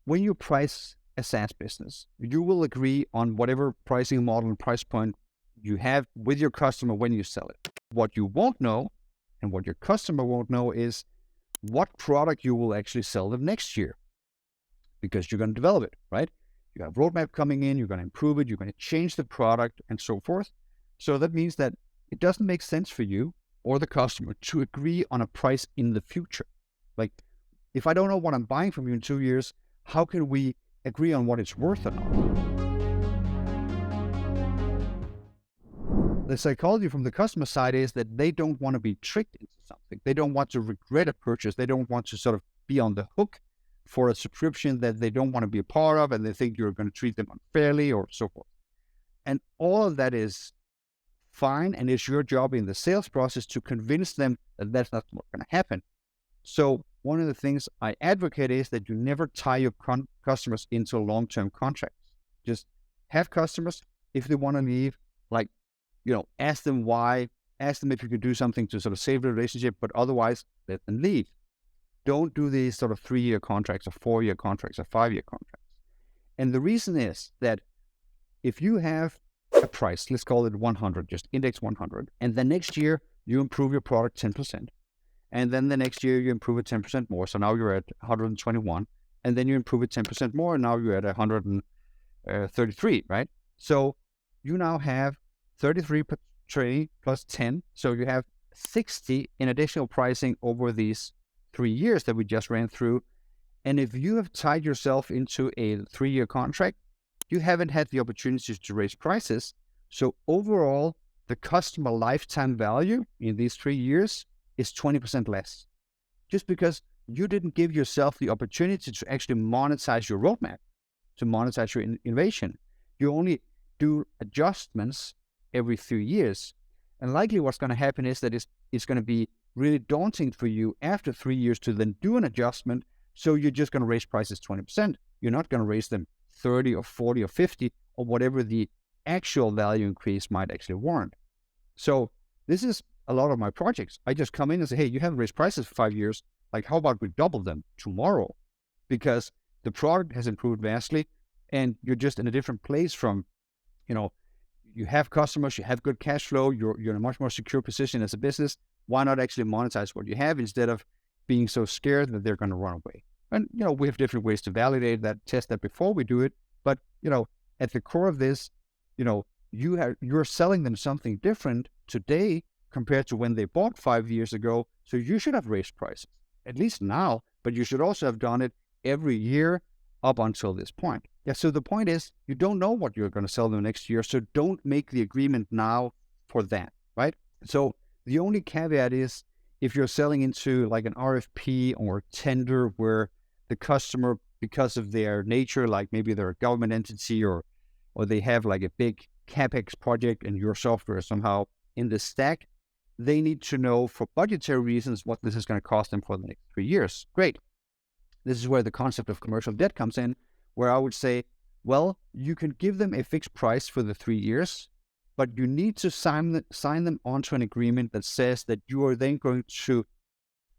when you price a SaaS business, you will agree on whatever pricing model and price point you have with your customer when you sell it. What you won't know and what your customer won't know is what product you will actually sell them next year, because you're going to develop it, right? You have roadmap coming in, you're going to improve it, you're going to change the product and so forth. So that means that it doesn't make sense for you or the customer to agree on a price in the future. Like, if I don't know what I'm buying from you in 2 years, how can we agree on what it's worth or not? The psychology from the customer side is that they don't want to be tricked into something. They don't want to regret a purchase. They don't want to sort of be on the hook for a subscription that they don't want to be a part of, and they think you're going to treat them unfairly or so forth. And all of that is fine, and it's your job in the sales process to convince them that that's not what's going to happen. So one of the things I advocate is that you never tie your customers into long-term contracts. Just have customers, if they want to leave, like, ask them why, ask them if you could do something to sort of save the relationship, but otherwise let them leave. Don't do these sort of 3-year contracts or 4-year contracts or 5-year contracts. And the reason is that if you have a price, let's call it 100, just index 100, and the next year you improve your product 10%, and then the next year you improve it 10% more, so now you're at 121, and then you improve it 10% more, and now you're at 133, right? So you now have 33 per trade plus 10, so you have 60 in additional pricing over these 3 years that we just ran through. And if you have tied yourself into a 3-year contract, you haven't had the opportunities to raise prices. So overall, the customer lifetime value in these 3 years is 20% less, just because you didn't give yourself the opportunity to actually monetize your roadmap, to monetize your innovation. You only do adjustments every 3 years. And likely what's going to happen is that it's going to be really daunting for you after 3 years to then do an adjustment. So you're just going to raise prices 20%. You're not going to raise them 30 or 40 or 50 or whatever the actual value increase might actually warrant. So this is a lot of my projects. I just come in and say, hey, you haven't raised prices for 5 years. Like, how about we double them tomorrow? Because the product has improved vastly and you're just in a different place from, you have customers, you have good cash flow, you're in a much more secure position as a business. Why not actually monetize what you have instead of being so scared that they're going to run away? And, we have different ways to validate that, test that before we do it. But, at the core of this, you're selling them something different today compared to when they bought 5 years ago. So you should have raised prices, at least now, but you should also have done it every year up until this point. Yeah, so the point is, you don't know what you're going to sell them next year, so don't make the agreement now for that, right? So the only caveat is if you're selling into like an RFP or tender where the customer, because of their nature, like maybe they're a government entity or they have like a big CapEx project and your software is somehow in the stack, they need to know for budgetary reasons what this is going to cost them for the next 3 years. Great. This is where the concept of commercial debt comes in, where I would say, well, you can give them a fixed price for the 3 years, but you need to sign them onto an agreement that says that you are then going to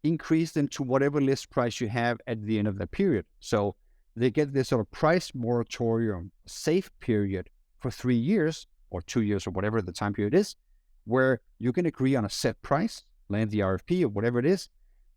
increase them to whatever list price you have at the end of that period. So they get this sort of price moratorium, safe period for 3 years or 2 years or whatever the time period is, where you can agree on a set price, land the RFP or whatever it is.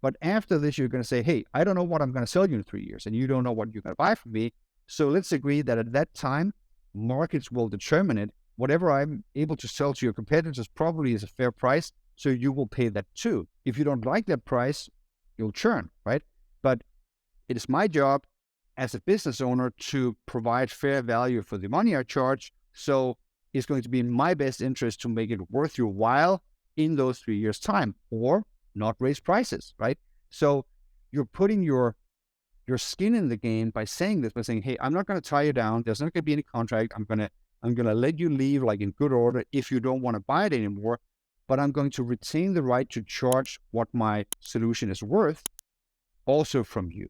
But after this, you're going to say, hey, I don't know what I'm going to sell you in 3 years, and you don't know what you're going to buy from me. So let's agree that at that time, markets will determine it. Whatever I'm able to sell to your competitors probably is a fair price, so you will pay that too. If you don't like that price, you'll churn, right? But it is my job as a business owner to provide fair value for the money I charge. So it's going to be in my best interest to make it worth your while in those 3 years' time, or not raise prices, right? So you're putting your skin in the game by saying this, by saying, hey, I'm not going to tie you down. There's not going to be any contract. I'm going to let you leave like in good order if you don't want to buy it anymore, but I'm going to retain the right to charge what my solution is worth also from you.